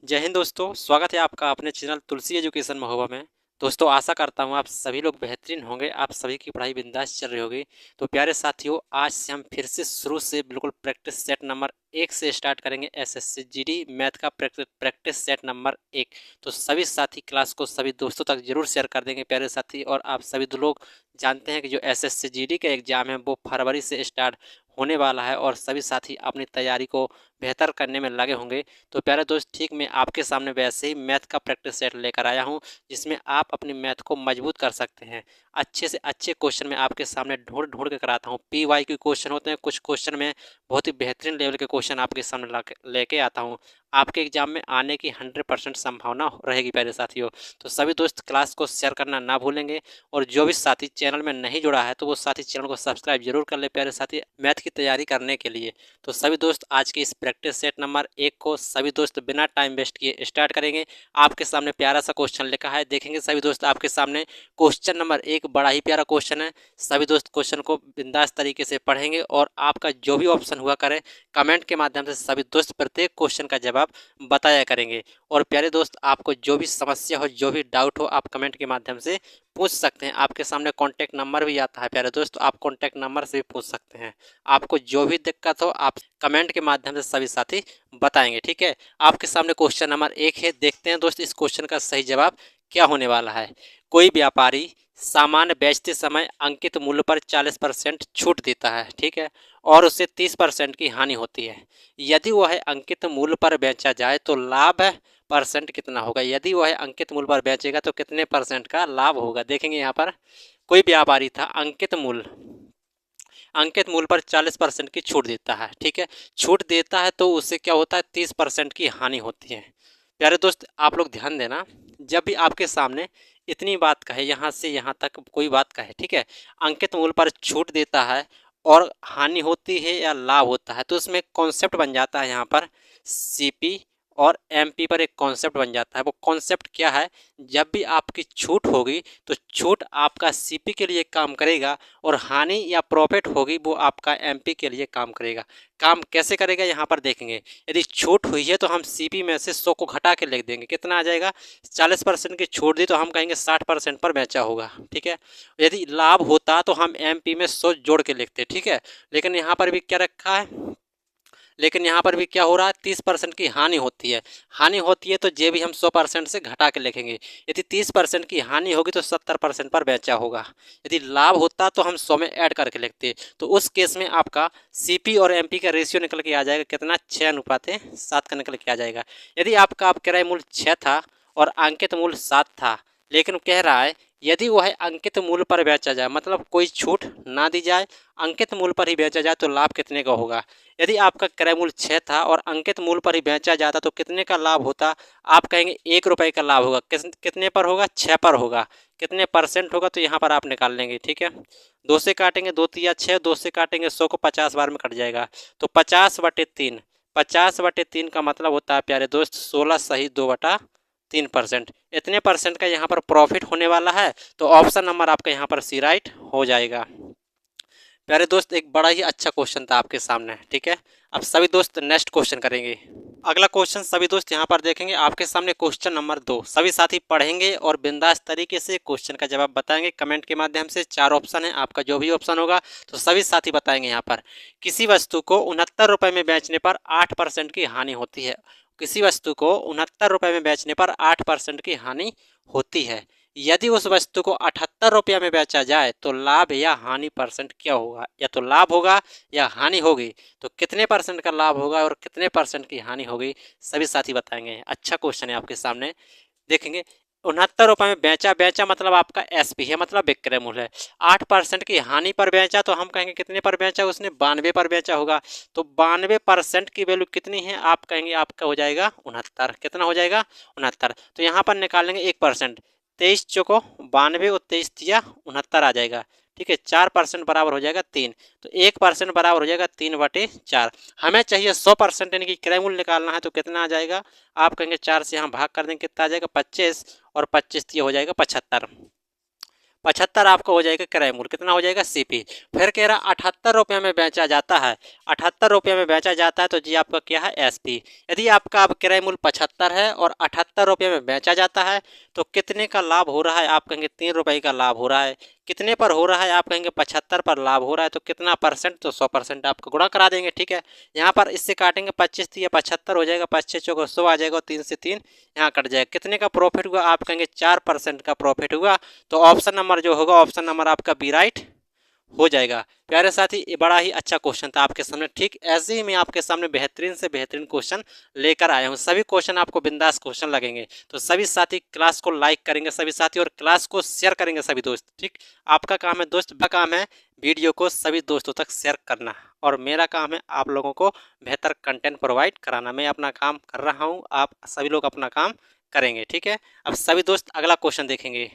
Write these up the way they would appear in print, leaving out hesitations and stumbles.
जय हिंद दोस्तों, स्वागत है आपका अपने चैनल तुलसी एजुकेशन महोबा में। दोस्तों आशा करता हूँ आप सभी लोग बेहतरीन होंगे, आप सभी की पढ़ाई बिंदास चल रही होगी। तो प्यारे साथियों, आज से हम फिर से शुरू से बिल्कुल प्रैक्टिस सेट नंबर 1 से स्टार्ट करेंगे। एसएससी जीडी मैथ का प्रैक्टिस सेट नंबर 1। तो सभी साथी क्लास को सभी दोस्तों तक जरूर शेयर कर देंगे प्यारे साथी। और आप सभी लोग जानते हैं कि जो एसएससी जीडी का एग्जाम है वो फरवरी से स्टार्ट होने वाला है और सभी साथी अपनी तैयारी को बेहतर करने में लगे होंगे। तो प्यारे दोस्त, ठीक मैं आपके सामने वैसे ही मैथ का प्रैक्टिस सेट लेकर आया हूं, जिसमें आप अपनी मैथ को मजबूत कर सकते हैं। अच्छे से अच्छे क्वेश्चन मैं आपके सामने ढूंढ ढूंढ के कराता हूं। पीवाई के क्वेश्चन होते हैं, कुछ क्वेश्चन में बहुत ही बेहतरीन लेवल के क्वेश्चन आपके सामने लेके आता हूं। आपके एग्जाम में आने की 100% संभावना रहेगी प्यारे साथियों। तो सभी दोस्त क्लास को शेयर करना ना भूलेंगे। और जो भी साथी चैनल में नहीं जुड़ा है तो वो साथी चैनल को सब्सक्राइब जरूर कर ले प्यारे साथी, मैथ की तैयारी करने के लिए। तो सभी दोस्त आज के इस प्रैक्टिस सेट नंबर 1 को सभी दोस्त बिना टाइम वेस्ट किए स्टार्ट करेंगे। आपके सामने प्यारा सा क्वेश्चन लिखा है, देखेंगे सभी दोस्त आपके सामने। क्वेश्चन नंबर 1 बड़ा ही प्यारा क्वेश्चन है। सभी दोस्त क्वेश्चन को बिंदास तरीके से पढ़ेंगे और आपका जो भी ऑप्शन हुआ करे कमेंट के माध्यम से सभी दोस्त प्रत्येक क्वेश्चन का जवाब बताया करेंगे। और प्यारे दोस्त, आपको जो भी समस्या हो, जो भी डाउट हो, आप कमेंट के माध्यम से पूछ सकते हैं। आपके सामने कॉन्टैक्ट नंबर भी आता है प्यारे दोस्त, तो आप कॉन्टैक्ट नंबर से भी पूछ सकते हैं। आपको जो भी दिक्कत हो आप कमेंट के माध्यम से सभी साथी बताएंगे। ठीक है, आपके सामने क्वेश्चन नंबर 1 है। देखते हैं दोस्त इस क्वेश्चन का सही जवाब क्या होने वाला है। कोई व्यापारी सामान बेचते समय अंकित मूल्य पर 40% छूट देता है, ठीक है, और उसे 30% की हानि होती है। यदि वह अंकित मूल्य पर बेचा जाए तो लाभ परसेंट कितना होगा। यदि वह अंकित मूल्य पर बेचेगा तो कितने परसेंट का लाभ होगा। देखेंगे यहाँ पर कोई व्यापारी था, अंकित मूल्य पर 40% की छूट देता है, ठीक है। छूट देता है तो उससे क्या होता है, 30% की हानि होती है। प्यारे दोस्त आप लोग ध्यान देना, जब भी आपके सामने इतनी बात कहे, यहाँ से यहाँ तक कोई बात कहे, ठीक है, अंकित मूल्य पर छूट देता है और हानि होती है या लाभ होता है, तो उसमें कॉन्सेप्ट बन जाता है यहाँ पर सीपी और एमपी पर एक कॉन्सेप्ट बन जाता है। वो कॉन्सेप्ट क्या है, जब भी आपकी छूट होगी तो छूट आपका सीपी के लिए काम करेगा और हानि या प्रॉफिट होगी वो आपका एमपी के लिए काम करेगा। काम कैसे करेगा यहाँ पर देखेंगे। यदि छूट हुई है तो हम सीपी में से 100 को घटा के लिख देंगे, कितना आ जाएगा। 40% की छूट दी तो हम कहेंगे 60% पर बेचा होगा, ठीक है। यदि लाभ होता तो हम एमपी में 100 जोड़ के लिखते, ठीक है। लेकिन यहाँ पर भी क्या रखा है, लेकिन यहाँ पर भी क्या हो रहा है, 30% की हानि होती है। हानि होती है तो जे भी हम 100% से घटा के लिखेंगे। यदि 30% की हानि होगी तो 70% पर बेचा होगा। यदि लाभ होता तो हम 100 में ऐड करके लिखते। तो उस केस में आपका सीपी और एमपी का रेशियो निकल के आ जाएगा कितना, 6:7 का निकल के आ जाएगा। यदि आपका क्रय मूल्य 6 था और अंकित मूल्य 7 था, लेकिन कह रहा है यदि वह अंकित मूल्य पर बेचा जाए, मतलब कोई छूट ना दी जाए, अंकित मूल्य पर ही बेचा जाए तो लाभ कितने का होगा। यदि आपका क्रय मूल्य 6 था और अंकित मूल्य पर ही बेचा जाता तो कितने का लाभ होता। आप कहेंगे 1 रुपये का लाभ होगा। कितने पर होगा, 6 पर होगा। कितने परसेंट होगा तो यहाँ पर आप निकाल लेंगे, ठीक है। 2 से काटेंगे, 2 तिया 6, 2 से काटेंगे 100 को 50 बार में कट जाएगा। तो 50/3, 50/3 का मतलब होता है प्यारे दोस्त 16 सही 2/3%। इतने परसेंट का यहाँ पर प्रॉफिट होने वाला है। तो ऑप्शन नंबर आपका यहाँ पर सी राइट हो जाएगा। प्यारे दोस्त एक बड़ा ही अच्छा क्वेश्चन था आपके सामने, ठीक है। अब सभी दोस्त नेक्स्ट क्वेश्चन करेंगे। अगला क्वेश्चन सभी दोस्त यहाँ पर देखेंगे आपके सामने क्वेश्चन नंबर 2। सभी साथी पढ़ेंगे और बिंदास तरीके से क्वेश्चन का जवाब बताएंगे कमेंट के माध्यम से। 4 ऑप्शन है, आपका जो भी ऑप्शन होगा तो सभी साथी बताएंगे। यहाँ पर किसी वस्तु को 69 रुपये में बेचने पर 8% की हानि होती है। किसी वस्तु को 69 रुपये में बेचने पर 8% की हानि होती है। यदि उस वस्तु को 78 रुपये में बेचा जाए तो लाभ या हानि परसेंट क्या होगा। या तो लाभ होगा या हानि होगी। तो कितने परसेंट का लाभ होगा और कितने परसेंट की हानि होगी, सभी साथी बताएंगे। अच्छा क्वेश्चन है आपके सामने, देखेंगे। 69 रुपये में बेचा, बेचा मतलब आपका एसपी है, मतलब विक्रय मूल्य है। 8% की हानि पर बेचा तो हम कहेंगे कितने पर बेचा, उसने 92 पर बेचा होगा। तो 92% की वैल्यू कितनी है, आप कहेंगे आपका हो जाएगा 69। कितना हो जाएगा, 69। तो यहाँ पर निकालेंगे 1%। 23 चौको 92 और 23 तिया 69 आ जाएगा, ठीक है। 4% बराबर हो जाएगा 3। तो 1% बराबर हो जाएगा 3/4। हमें चाहिए 100% यानी कि क्रय मूल्य निकालना है। तो कितना आ जाएगा, आप कहेंगे 4 से यहाँ भाग कर देंगे, कितना आ जाएगा 25 और 25 ये हो जाएगा 75। 75 आपका हो जाएगा क्रय मूल्य, कितना हो जाएगा सीपी। फिर कह रहा 78 रुपये में बेचा जाता है, 78 रुपये में बेचा जाता है तो जी आपका क्या है एसपी। यदि आपका अब क्रय मूल्य 75 है और 78 रुपये में बेचा जाता है तो कितने का लाभ हो रहा है, आप कहेंगे 3 रुपये का लाभ हो रहा है। कितने पर हो रहा है, आप कहेंगे 75 पर लाभ हो रहा है, तो कितना परसेंट, तो 100% आपको गुणा करा देंगे। ठीक है, यहाँ पर इससे काटेंगे 25 थी या 75 हो जाएगा, 25 चौको 100 आ जाएगा और 3 से 3 यहाँ कट जाएगा। कितने का प्रॉफिट हुआ, आप कहेंगे 4% का प्रॉफिट हुआ। तो ऑप्शन नंबर जो होगा, ऑप्शन नंबर आपका बी राइट हो जाएगा। प्यारे साथी, ये बड़ा ही अच्छा क्वेश्चन था आपके सामने। ठीक ऐसे ही मैं आपके सामने बेहतरीन से बेहतरीन क्वेश्चन लेकर आया हूँ। सभी क्वेश्चन आपको बिंदास क्वेश्चन लगेंगे, तो सभी साथी क्लास को लाइक करेंगे सभी साथी, और क्लास को शेयर करेंगे सभी दोस्त। ठीक, आपका काम है दोस्त, का काम है वीडियो को सभी दोस्तों तक शेयर करना, और मेरा काम है आप लोगों को बेहतर कंटेंट प्रोवाइड कराना। मैं अपना काम कर रहा हूँ, आप सभी लोग अपना काम करेंगे। ठीक है, अब सभी दोस्त अगला क्वेश्चन देखेंगे।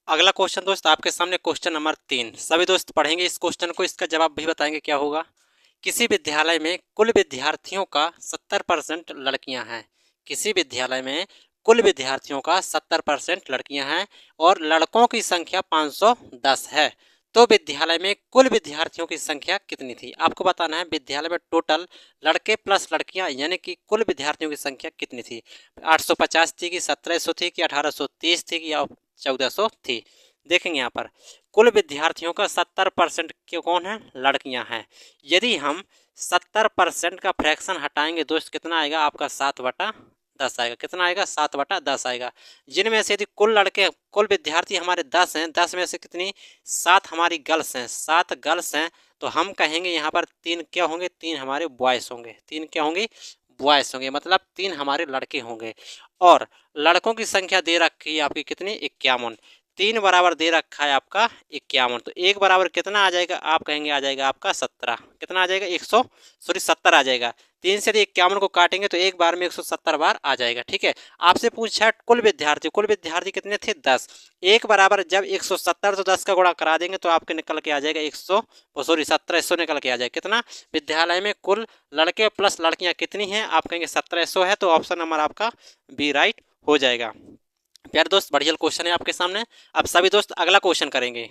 अगला क्वेश्चन दोस्त आपके सामने क्वेश्चन नंबर 3, सभी दोस्त पढ़ेंगे इस क्वेश्चन को, इसका जवाब भी बताएंगे क्या होगा। किसी विद्यालय में कुल विद्यार्थियों का 70% लड़कियां हैं। किसी विद्यालय में कुल विद्यार्थियों का 70% लड़कियां हैं और लड़कों की संख्या 510 है, तो विद्यालय में कुल विद्यार्थियों की संख्या कितनी थी। आपको बताना है विद्यालय में टोटल लड़के प्लस लड़कियां यानी कि कुल विद्यार्थियों की संख्या कितनी थी। 850 थी कि 1700 थी कि 1830 थी कि 1400 थी। देखेंगे यहाँ पर कुल विद्यार्थियों का 70% कौन है, लड़कियां हैं। यदि हम 70% का फ्रैक्शन हटाएंगे दोस्त, कितना आएगा आपका 7/10 आएगा। कितना आएगा, 7/10 आएगा। जिनमें से यदि कुल विद्यार्थी हमारे 10 हैं, 10 में से कितनी 7 हमारी गर्ल्स हैं, 7 गर्ल्स हैं, तो हम कहेंगे यहाँ पर 3 क्या होंगे, 3 हमारे बॉयस होंगे। 3 क्या होंगे, बॉयस होंगे, मतलब 3 हमारे लड़के होंगे। और लड़कों की संख्या दे रखी है आपकी कितनी, 51। 3 बराबर दे रखा है आपका 51, तो 1 बराबर कितना आ जाएगा, आप कहेंगे आ जाएगा आपका 17। कितना आ जाएगा, 70 आ जाएगा। 3 से यदि 51 को काटेंगे तो एक बार में 170 बार आ जाएगा। ठीक है, आपसे पूछा है कुल विद्यार्थी कितने थे, 10। 1 बराबर जब 170 तो 10 का गुणा करा देंगे तो आपके निकल के आ जाएगा 1700 निकल के आ जाएगा। कितना, विद्यालय में कुल लड़के प्लस लड़कियां कितनी हैं, आप कहेंगे 1700 है, तो ऑप्शन नंबर आपका बी राइट हो जाएगा। प्यारे दोस्त, बढ़िया क्वेश्चन है आपके सामने। अब सभी दोस्त अगला क्वेश्चन करेंगे।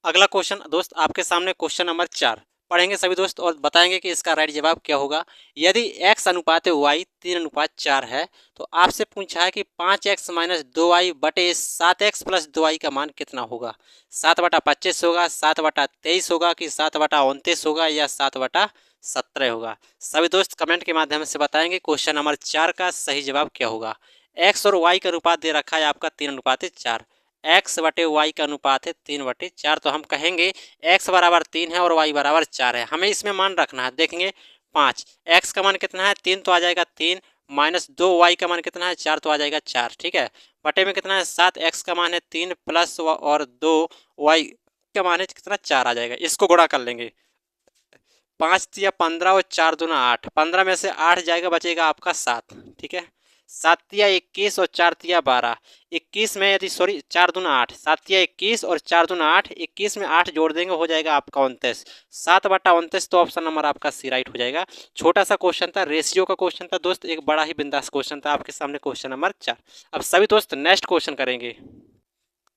अगला क्वेश्चन दोस्त आपके सामने क्वेश्चन नंबर 4 पढ़ेंगे सभी दोस्त और बताएंगे कि इसका राइट जवाब क्या होगा। यदि x अनुपात y 3:4 है तो आपसे पूछा है कि 5x - 2y बटे 7x + 2y का मान कितना होगा। 7/25 होगा, 7/23 होगा कि 7/29 होगा या 7/17 होगा। सभी दोस्त कमेंट के माध्यम से बताएंगे क्वेश्चन नंबर 4 का सही जवाब क्या होगा। x और y का अनुपात दे रखा है आपका 3:4। x बटे वाई का अनुपात है 3/4, तो हम कहेंगे x बराबर 3 है और y बराबर 4 है। हमें इसमें मान रखना है, देखेंगे 5, x का मान कितना है 3 तो आ जाएगा 3, -2y का मान कितना है 4 तो आ जाएगा 4। ठीक है, बटे में कितना है 7, x का मान है 3 प्लस और 2y का मान है कितना 4 आ जाएगा। इसको गुणा कर लेंगे, 5 तिया 15 और 4 दूना 8, 15 में से 8 जाएगा, बचेगा आपका 7। ठीक है, 7 तिया 21 और 4 तिया 12, 21 में यदि 4 दूना 8, 7 तिया 21 और 4 दूना 8, 21 में 8 जोड़ देंगे हो जाएगा आपका 29, 7/29, तो ऑप्शन नंबर आपका सी राइट हो जाएगा। छोटा सा क्वेश्चन था, रेशियो का क्वेश्चन था दोस्त, एक बड़ा ही बिंदास क्वेश्चन था आपके सामने क्वेश्चन नंबर 4। अब सभी दोस्त नेक्स्ट क्वेश्चन करेंगे।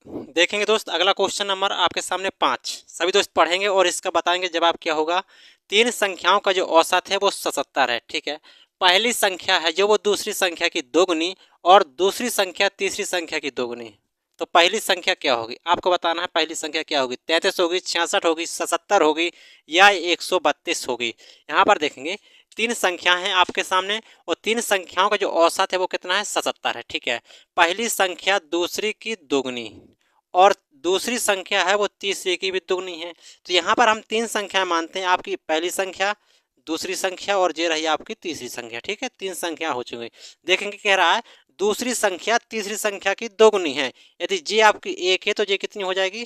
देखेंगे दोस्त अगला क्वेश्चन नंबर आपके सामने 5, सभी दोस्त पढ़ेंगे और इसका बताएंगे जवाब क्या होगा। 3 संख्याओं का जो औसत है वो 77 है। ठीक है, पहली संख्या है जो वो दूसरी संख्या की दोगुनी और दूसरी संख्या तीसरी संख्या की दोगुनी। तो पहली संख्या क्या होगी, आपको बताना है पहली संख्या क्या होगी। 33 होगी, 66 होगी, 77 होगी या 132 होगी। यहाँ पर देखेंगे 3 संख्या हैं आपके सामने और 3 संख्याओं का जो औसत है वो कितना है 77 है। ठीक है, पहली संख्या दूसरी की दोगुनी और दूसरी संख्या है वो तीसरी की भी दोगुनी है। तो यहाँ पर हम 3 संख्या मानते हैं, आपकी पहली संख्या, दूसरी संख्या और ये रही आपकी तीसरी संख्या। ठीक है, 3 संख्या हो चुकी। देखेंगे कह रहा है दूसरी संख्या तीसरी संख्या की दोगुनी है। यदि जी आपकी 1 है तो ये कितनी हो जाएगी,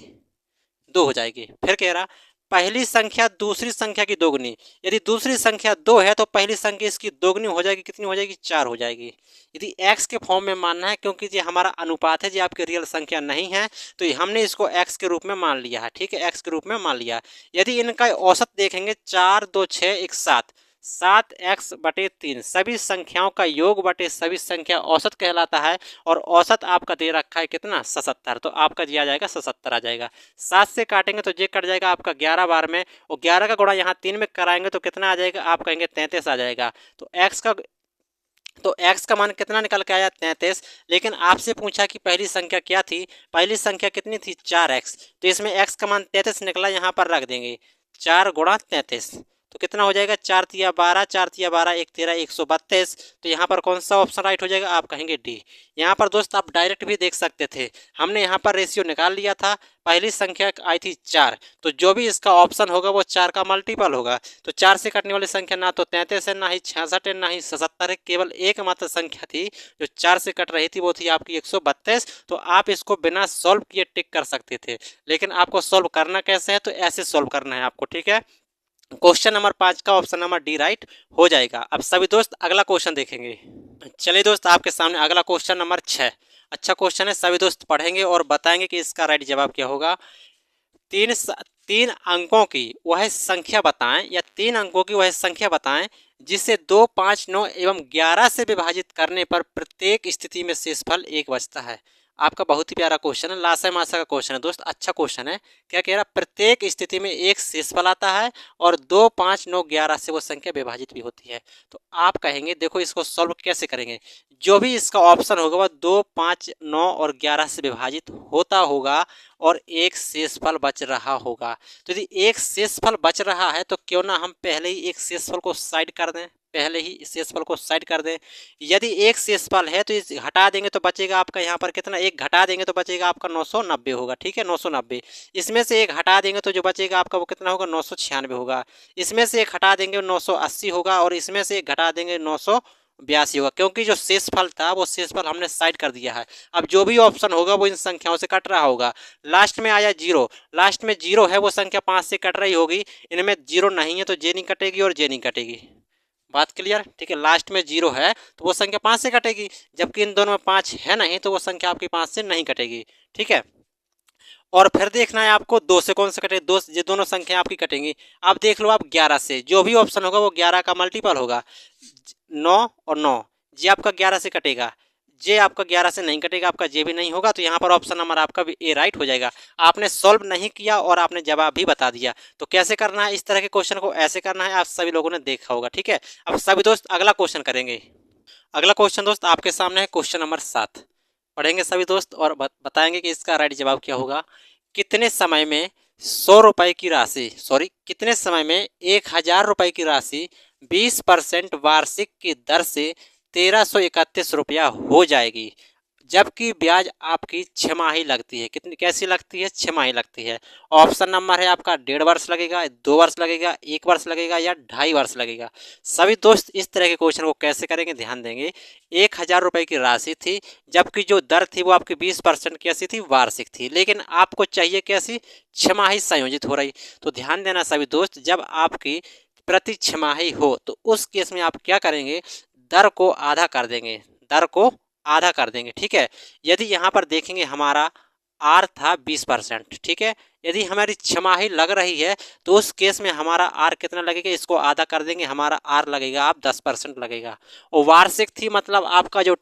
2 हो जाएगी। फिर कह रहा पहली संख्या दूसरी संख्या की दोगुनी, यदि दूसरी संख्या 2 है तो पहली संख्या इसकी दोगुनी हो जाएगी, कितनी हो जाएगी, 4 हो जाएगी। यदि x के फॉर्म में मानना है, क्योंकि ये हमारा अनुपात है, ये आपकी रियल संख्या नहीं है, तो हमने इसको x के रूप में मान लिया है। ठीक है, x के रूप में मान लिया। यदि इनका औसत देखेंगे 4, 2, 6, 1, 7, 7x/3 सभी संख्याओं का योग बटे सभी संख्या औसत कहलाता है। और औसत आपका दे रखा है कितना 77, तो आपका दिया जाएगा 77 आ जाएगा। 7 से काटेंगे तो ये कट जाएगा आपका 11 बार में, और 11 का गुणा यहाँ 3 में कराएंगे तो कितना आ जाएगा, आप कहेंगे 33 आ जाएगा। तो x का मान कितना निकल के आया 33। लेकिन आपसे पूछा कि पहली संख्या क्या थी, पहली संख्या कितनी थी 4x, तो इसमें x का मान 33 निकला, यहाँ पर रख देंगे 4 गुणा 33, तो कितना हो जाएगा 4 तिया 12, 4 तिया 12, 1 13 132। तो यहाँ पर कौन सा ऑप्शन राइट हो जाएगा, आप कहेंगे डी। यहाँ पर दोस्त आप डायरेक्ट भी देख सकते थे, हमने यहाँ पर रेशियो निकाल लिया था, पहली संख्या आई थी 4, तो जो भी इसका ऑप्शन होगा वो 4 का मल्टीपल होगा। तो 4 से कटने वाली संख्या ना तो 33 है, ना ही 66 है, ना ही 77 है, केवल एकमात्र संख्या थी जो 4 से कट रही थी, वो थी आपकी 132। तो आप इसको बिना सॉल्व किए टिक कर सकते थे, लेकिन आपको सॉल्व करना कैसे है, तो ऐसे सॉल्व करना है आपको, ठीक है। क्वेश्चन नंबर 5 का ऑप्शन नंबर डी राइट हो जाएगा। अब सभी दोस्त अगला क्वेश्चन देखेंगे। चलिए दोस्त, आपके सामने अगला क्वेश्चन नंबर 6, अच्छा क्वेश्चन है, सभी दोस्त पढ़ेंगे और बताएंगे कि इसका राइट जवाब क्या होगा। तीन अंकों की वह संख्या बताएं, या 3 अंकों की वह संख्या बताएं जिसे 2, 5, 9 एवं 11 से विभाजित करने पर प्रत्येक स्थिति में शेषफल 1 बचता है। आपका बहुत ही प्यारा क्वेश्चन है, लासा मासा का क्वेश्चन है दोस्त, अच्छा क्वेश्चन है। क्या कह रहा, प्रत्येक स्थिति में एक शेषफल आता है और 2, 5, 9, 11 से वो संख्या विभाजित भी होती है। तो आप कहेंगे देखो इसको सॉल्व कैसे करेंगे, जो भी इसका ऑप्शन होगा वह 2, 5, 9 और 11 से विभाजित होता होगा और एक शेषफल बच रहा होगा। तो यदि एक शेषफल बच रहा है तो क्यों ना हम पहले ही एक शेषफल को साइड कर दें, पहले ही इस शेषफल को साइड कर दें। यदि एक शेषफल है तो इस हटा देंगे तो बचेगा आपका यहाँ पर कितना, एक घटा देंगे तो बचेगा आपका 990 होगा, ठीक है 990। इसमें से एक हटा देंगे तो जो बचेगा आपका वो कितना होगा 996 होगा। इसमें से एक हटा देंगे 980 होगा, और इसमें से एक घटा देंगे 982 होगा, क्योंकि जो शेषफल था वो शेषफल हमने साइड कर दिया है। अब जो भी ऑप्शन होगा वो इन संख्याओं से कट रहा होगा। लास्ट में आया 0, लास्ट में 0 है, वो संख्या 5 से कट रही होगी, इनमें 0 नहीं है तो जे नहीं कटेगी और जे नहीं कटेगी। बात क्लियर, ठीक है। लास्ट में 0 है तो वो संख्या 5 से कटेगी, जबकि इन दोनों में 5 है नहीं तो वो संख्या आपकी 5 से नहीं कटेगी, ठीक है। और फिर देखना है आपको 2 से कौन सा कटे, 2 ये दोनों संख्या आपकी कटेंगी। अब देख लो आप 11 से, जो भी ऑप्शन होगा वो 11 का मल्टीपल होगा। 9 और 9 ये आपका 11 से कटेगा, जे आपका 11 से नहीं कटेगा, आपका जे भी नहीं होगा। तो यहाँ पर ऑप्शन नंबर आपका भी ए राइट हो जाएगा। आपने सॉल्व नहीं किया और आपने जवाब भी बता दिया। तो कैसे करना है इस तरह के क्वेश्चन को, ऐसे करना है, आप सभी लोगों ने देखा होगा, ठीक है। अब सभी दोस्त अगला क्वेश्चन करेंगे। अगला क्वेश्चन दोस्त आपके सामने है क्वेश्चन नंबर 7, पढ़ेंगे सभी दोस्त और बताएंगे कि इसका राइट जवाब क्या होगा। कितने समय में 100 रुपए की राशि, कितने समय में 1000 रुपए की राशि 20% वार्षिक की दर से 1331 रुपया हो जाएगी, जबकि ब्याज आपकी 6 माही लगती है। कितनी कैसी लगती है, 6 माही लगती है। ऑप्शन नंबर है आपका 1.5 वर्ष लगेगा, 2 वर्ष लगेगा, 1 वर्ष लगेगा या 2.5 वर्ष लगेगा। सभी दोस्त इस तरह के क्वेश्चन को कैसे करेंगे ध्यान देंगे। 1000 रुपए की राशि थी, जबकि जो दर थी वो आपकी 20% कैसी थी, वार्षिक थी, लेकिन आपको चाहिए कैसी, 6 माही संयोजित हो रही। तो ध्यान देना सभी दोस्त, जब आपकी प्रति 6 माही हो तो उस केस में आप क्या करेंगे, दर को आधा कर देंगे, दर को आधा कर देंगे, ठीक है। यदि यहाँ पर देखेंगे हमारा आर था 20%, ठीक है। यदि हमारी 6 माही लग रही है तो उस केस में हमारा आर कितना लगेगा, इसको आधा कर देंगे, हमारा आर लगेगा आप 10% लगेगा। और वार्षिक थी मतलब आपका जो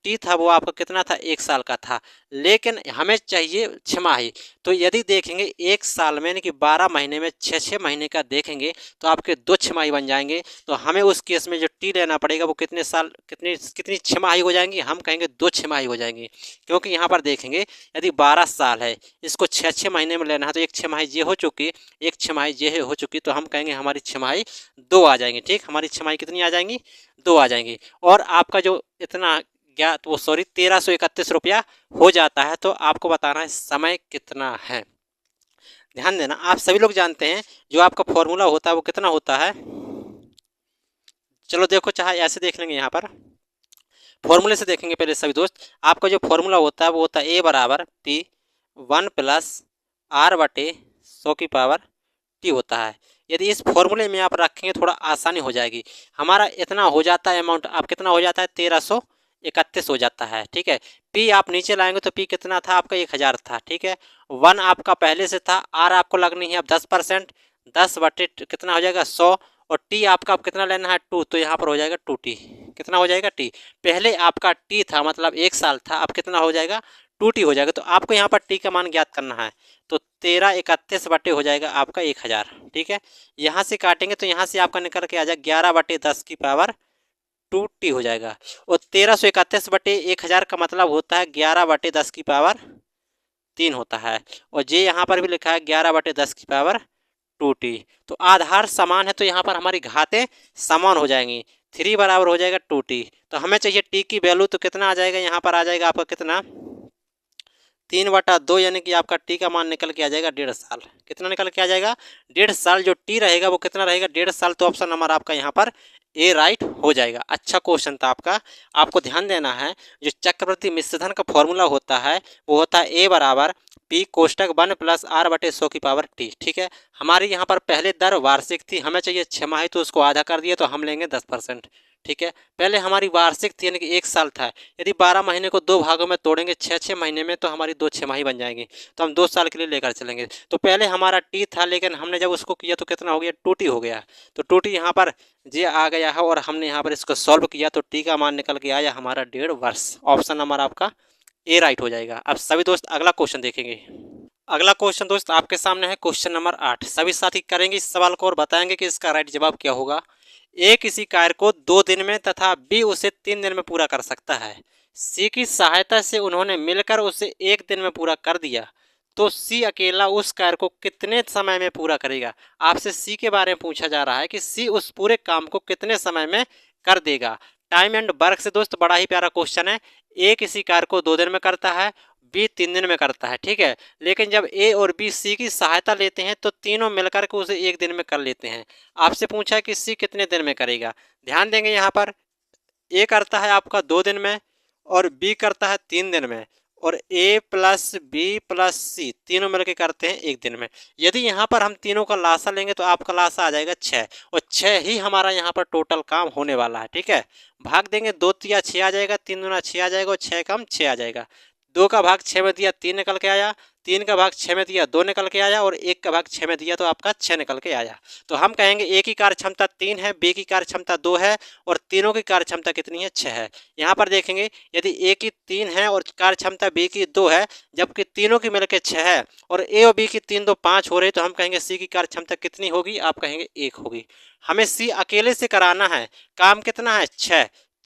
टी था वो आपका कितना था, 1 साल का था, लेकिन हमें चाहिए 6 माही। तो यदि देखेंगे 1 साल में यानी कि 12 महीने में 6 महीने का देखेंगे तो आपके 2 छमाही बन जाएंगे। तो हमें उस केस में जो टी लेना पड़ेगा वो कितने साल कितनी 6 माही हो जाएंगी, हम कहेंगे 2 छमाही हो जाएंगी। क्योंकि यहाँ पर देखेंगे यदि 12 साल है, इसको 6 महीने में लेना है, तो 1 छमाही ये हो चुकी, 1 छमाही ये हो चुकी, तो हम कहेंगे हमारी 6 माही 2 आ जाएंगी, ठीक। हमारी 6 माही कितनी आ जाएंगी, 2 आ जाएंगी। और आपका जो इतना 1331 रुपया हो जाता है। तो आपको बताना है समय कितना है। ध्यान देना, आप सभी लोग जानते हैं जो आपका फॉर्मूला होता है वो कितना होता है। चलो देखो, चाहे ऐसे देख लेंगे, यहाँ पर फॉर्मूले से देखेंगे पहले सभी दोस्त। आपका जो फॉर्मूला होता है वो होता है ए बराबर पी 1 प्लस आर बटे 100 की पावर टी होता है। यदि इस फॉर्मूले में आप रखेंगे थोड़ा आसानी हो जाएगी। हमारा इतना हो जाता है अमाउंट, आप कितना हो जाता है 1331 हो जाता है, ठीक है। पी आप नीचे लाएंगे तो पी कितना था आपका 1000 था, ठीक है। 1 आपका पहले से था, आर आपको लगनी है अब 10%, 10 बटे कितना हो जाएगा 100, और टी आपका अब कितना लेना है 2, तो यहाँ पर हो जाएगा 2t। कितना हो जाएगा टी, पहले आपका टी था मतलब 1 साल था, अब कितना हो जाएगा 2t हो जाएगा। तो आपको यहाँ पर टी का मान ज्ञात करना है, तो 13 × 31 बटे हो जाएगा आपका 1000। ठीक है, यहाँ से काटेंगे तो यहाँ से आपका निकल के आ जाएगा 11/10⁻2t हो जाएगा। और 1331/1000 का मतलब होता है 11/10⁻3 होता है। और जे यहाँ पर भी लिखा है 11/10⁻2t। तो आधार समान है तो यहाँ पर हमारी घातें समान हो जाएंगी, 3 बराबर हो जाएगा 2t। तो हमें चाहिए t की वैल्यू, तो कितना आ जाएगा यहाँ पर आ जाएगा आपका कितना 3/2, यानी कि आपका टी का मान निकल के आ जाएगा 1.5 साल। कितना निकल के आ जाएगा 1.5 साल। जो टी रहेगा वो कितना रहेगा 1.5 साल। तो ऑप्शन नंबर आपका यहाँ पर ए राइट हो जाएगा। अच्छा क्वेश्चन था आपका। आपको ध्यान देना है जो चक्रवृद्धि मिश्रधन का फॉर्मूला होता है वो होता है ए बराबर पी कोष्टक 1 + r/100⁻t। ठीक है, हमारी यहाँ पर पहले दर वार्षिक थी, हमें चाहिए 6 माही, तो उसको आधा कर दिया तो हम लेंगे 10%। ठीक है, पहले हमारी वार्षिक थी यानी कि 1 साल था, यदि 12 महीने को 2 भागों में तोड़ेंगे 6-6 महीने में, तो हमारी 2 छमाही बन जाएंगी, तो हम 2 साल के लिए लेकर चलेंगे। तो पहले हमारा टी था, लेकिन हमने जब उसको किया तो कितना हो गया 2t हो गया। तो 2t यहाँ पर जे आ गया है और हमने यहाँ पर इसको सॉल्व किया तो टी का मान निकल के आया हमारा 1.5 वर्ष। ऑप्शन नंबर आपका ए राइट हो जाएगा। अब सभी दोस्त अगला क्वेश्चन देखेंगे। अगला क्वेश्चन दोस्त आपके सामने है क्वेश्चन नंबर 8। सभी साथी करेंगे इस सवाल को और बताएंगे कि इसका राइट जवाब क्या होगा। ए किसी कार्य को 2 दिन में तथा बी उसे 3 दिन में पूरा कर सकता है। सी की सहायता से उन्होंने मिलकर उसे 1 दिन में पूरा कर दिया, तो सी अकेला उस कार्य को कितने समय में पूरा करेगा। आपसे सी के बारे में पूछा जा रहा है कि सी उस पूरे काम को कितने समय में कर देगा। टाइम एंड वर्क से दोस्त बड़ा ही प्यारा क्वेश्चन है। ए किसी कार्य को 2 दिन में करता है, बी 3 दिन में करता है। ठीक है, लेकिन जब ए और बी सी की सहायता लेते हैं तो तीनों मिलकर के उसे 1 दिन में कर लेते हैं। आपसे पूछा है कि सी कितने दिन में करेगा। ध्यान देंगे यहाँ पर ए करता है आपका 2 दिन में और बी करता है 3 दिन में, और ए प्लस बी प्लस सी तीनों मिलकर करते हैं 1 दिन में। यदि यहाँ पर हम तीनों का लासा लेंगे तो आपका लासा आ जाएगा 6, और 6 ही हमारा यहाँ पर टोटल काम होने वाला है। ठीक है, भाग देंगे 2 तिया 6 आ जाएगा, 3 दूना 6 आ जाएगा और 6 कम 6 आ जाएगा। 2 का भाग 6 में दिया 3 निकल के आया, 3 का भाग 6 में दिया 2 निकल के आया, और 1 का भाग 6 में दिया तो आपका 6 निकल के आया। तो हम कहेंगे ए की कार्य क्षमता 3 है, बी की कार्य क्षमता 2 है, और तीनों की कार्य क्षमता कितनी है 6 है। यहाँ पर देखेंगे यदि ए की 3 है और कार्य क्षमता बी की 2 है, जबकि तीनों की मिलकर 6 है, और ए और बी की 3 2 5 हो रही, तो हम कहेंगे सी की कार्य क्षमता कितनी होगी, आप कहेंगे 1 होगी। हमें सी अकेले से कराना है, काम कितना है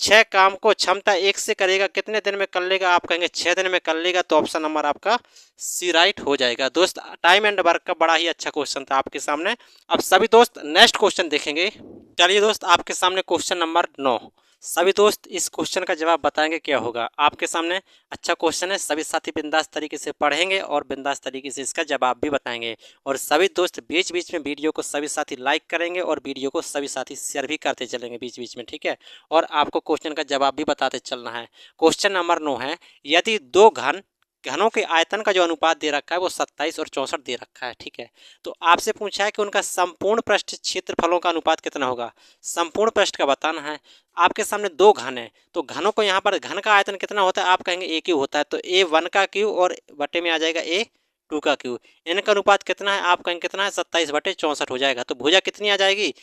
6 काम को क्षमता 1 से करेगा, कितने दिन में कर लेगा, आप कहेंगे 6 दिन में कर लेगा। तो ऑप्शन नंबर आपका सी राइट हो जाएगा। दोस्त टाइम एंड वर्क का बड़ा ही अच्छा क्वेश्चन था आपके सामने। अब सभी दोस्त नेक्स्ट क्वेश्चन देखेंगे। चलिए दोस्त आपके सामने क्वेश्चन नंबर 9। सभी दोस्त इस क्वेश्चन का जवाब बताएंगे क्या होगा। आपके सामने अच्छा क्वेश्चन है, सभी साथी बिंदास तरीके से पढ़ेंगे और बिंदास तरीके से इसका जवाब भी बताएंगे। और सभी दोस्त बीच बीच में वीडियो को सभी साथी लाइक करेंगे और वीडियो को सभी साथी शेयर भी करते चलेंगे बीच बीच में। ठीक है, और आपको क्वेश्चन का जवाब भी बताते चलना है। क्वेश्चन नंबर 9 है, यदि 2 घनों के आयतन का जो अनुपात दे रखा है वो 27 और 64 दे रखा है। ठीक है, तो आपसे पूछा है कि उनका संपूर्ण पृष्ठ क्षेत्रफलों का अनुपात कितना होगा। संपूर्ण पृष्ठ का बताना है। आपके सामने 2 घन है, तो घनों को यहाँ पर घन का आयतन कितना होता है, आप कहेंगे ए क्यू होता है, तो A1 का क्यू और बटे में आ जाएगा A2 का क्यू। इनका अनुपात कितना है, आप कहेंगे कितना है 27/64 हो जाएगा। तो भुजा कितनी आ जाएगी,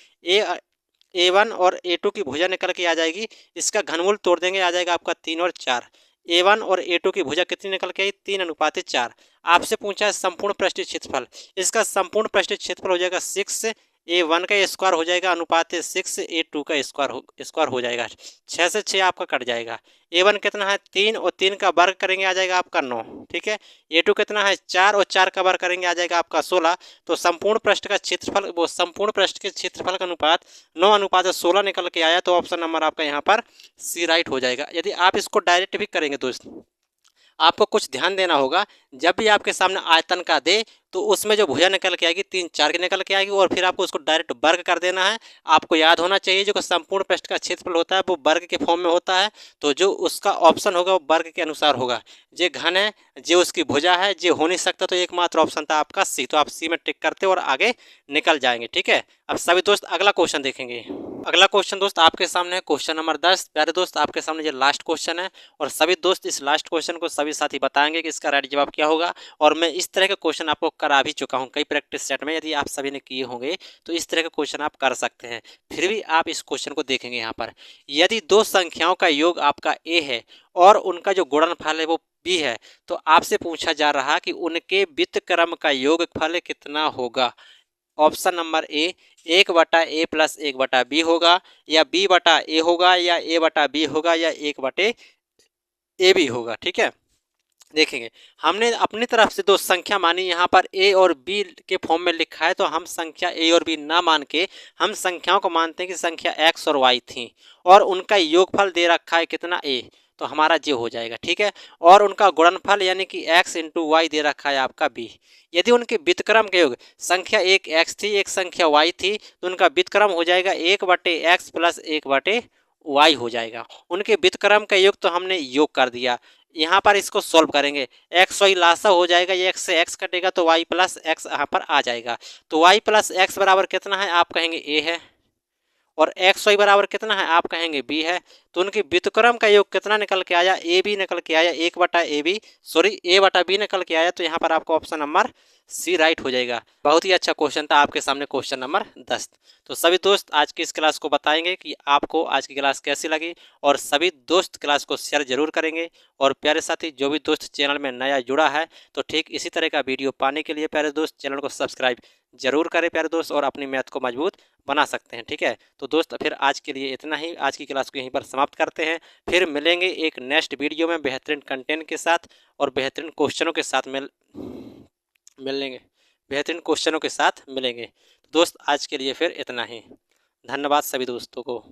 A1 और A2 की भुजा निकल के आ जाएगी। इसका घनमूल तोड़ देंगे, आ जाएगा आपका 3 और 4। A1 और A2 की भुजा कितनी निकल के आई 3:4। आपसे पूछा है संपूर्ण पृष्ठीय क्षेत्रफल। इसका संपूर्ण पृष्ठीय क्षेत्रफल हो जाएगा 6 A1 का स्क्वायर हो जाएगा अनुपात 6 A2 का स्क्वायर हो जाएगा। 6 से 6 आपका कट जाएगा। A1 कितना है 3 और 3 का वर्ग करेंगे आ जाएगा आपका 9। ठीक है, A2 कितना है 4 और 4 का वर्ग करेंगे आ जाएगा आपका 16। तो संपूर्ण पृष्ठ का क्षेत्रफल, वो संपूर्ण पृष्ठ के क्षेत्रफल का अनुपात 9:16 निकल के आया। तो ऑप्शन नंबर आपका यहाँ पर सी राइट हो जाएगा। यदि आप इसको डायरेक्ट भी करेंगे दोस्त, आपको कुछ ध्यान देना होगा। जब भी आपके सामने आयतन का दे तो उसमें जो भुजा निकल के आएगी 3 4 की निकल के आएगी, और फिर आपको उसको डायरेक्ट वर्ग कर देना है। आपको याद होना चाहिए जो संपूर्ण पृष्ठ का क्षेत्रफल होता है वो वर्ग के फॉर्म में होता है, तो जो उसका ऑप्शन होगा वो वर्ग के अनुसार होगा। जे घन है, जो उसकी भुजा है, जे हो नहीं सकता, तो एकमात्र ऑप्शन था आपका सी। तो आप सी में टिक करते और आगे निकल जाएंगे। ठीक है, अब सभी दोस्त अगला क्वेश्चन देखेंगे। अगला क्वेश्चन दोस्त आपके सामने है क्वेश्चन नंबर 10। प्यारे दोस्त आपके सामने ये लास्ट क्वेश्चन है और सभी दोस्त इस लास्ट क्वेश्चन को सभी साथी बताएंगे कि इसका राइट जवाब क्या होगा। और मैं इस तरह के क्वेश्चन आपको करा भी चुका हूँ कई प्रैक्टिस सेट में, यदि आप सभी ने किए होंगे तो इस तरह के क्वेश्चन आप कर सकते हैं। फिर भी आप इस क्वेश्चन को देखेंगे यहाँ पर, यदि दो संख्याओं का योग आपका ए है और उनका जो गुणनफल है वो बी है, तो आपसे पूछा जा रहा कि उनके व्युत्क्रम का योगफल कितना होगा। Option number A 1/a plus 1/b होगा, या b/a होगा, या a/b होगा, या 1/ab होगा। ठीक है, देखेंगे हमने अपनी तरफ से दो संख्या मानी, यहाँ पर a और b के फॉर्म में लिखा है, तो हम संख्या a और b ना मान के हम संख्याओं को मानते हैं कि संख्या x और y थी और उनका योगफल दे रखा है कितना a, तो हमारा जे हो जाएगा। ठीक है, और उनका गुणनफल यानी कि x इंटू वाई दे रखा है आपका b। यदि उनके व्युत्क्रम के योग संख्या एक x थी एक संख्या y थी, तो उनका व्युत्क्रम हो जाएगा 1/x प्लस 1/y हो जाएगा। उनके व्युत्क्रम का योग तो हमने योग कर दिया, यहाँ पर इसको सॉल्व करेंगे, एक्स वाई लासा हो जाएगा, ये एक्स से एक्स कटेगा तो वाई प्लस एक्स यहाँ पर आ जाएगा। तो वाई प्लस एक्स बराबर कितना है, आप कहेंगे ए है, और एक्स वाई बराबर कितना है, आप कहेंगे बी है। तो उनके व्युत्क्रम का योग कितना निकल के आया, ए बी निकल के आया, 1/ab सॉरी a/b निकल के आया। तो यहाँ पर आपका ऑप्शन नंबर सी राइट हो जाएगा। बहुत ही अच्छा क्वेश्चन था आपके सामने क्वेश्चन नंबर 10। तो सभी दोस्त आज की इस क्लास को बताएंगे कि आपको आज की क्लास कैसी लगी, और सभी दोस्त क्लास को शेयर जरूर करेंगे। और प्यारे साथी जो भी दोस्त चैनल में नया जुड़ा है, तो ठीक इसी तरह का वीडियो पाने के लिए प्यारे दोस्त चैनल को सब्सक्राइब जरूर करें प्यारे दोस्त, और अपनी मैथ को मजबूत बना सकते हैं। ठीक है, तो दोस्त फिर आज के लिए इतना ही, आज की क्लास को यहीं पर समाप्त करते हैं। फिर मिलेंगे एक नेक्स्ट वीडियो में बेहतरीन कंटेंट के साथ और बेहतरीन क्वेश्चनों के साथ मिलेंगे, बेहतरीन क्वेश्चनों के साथ मिलेंगे। तो दोस्त आज के लिए फिर इतना ही, धन्यवाद सभी दोस्तों को।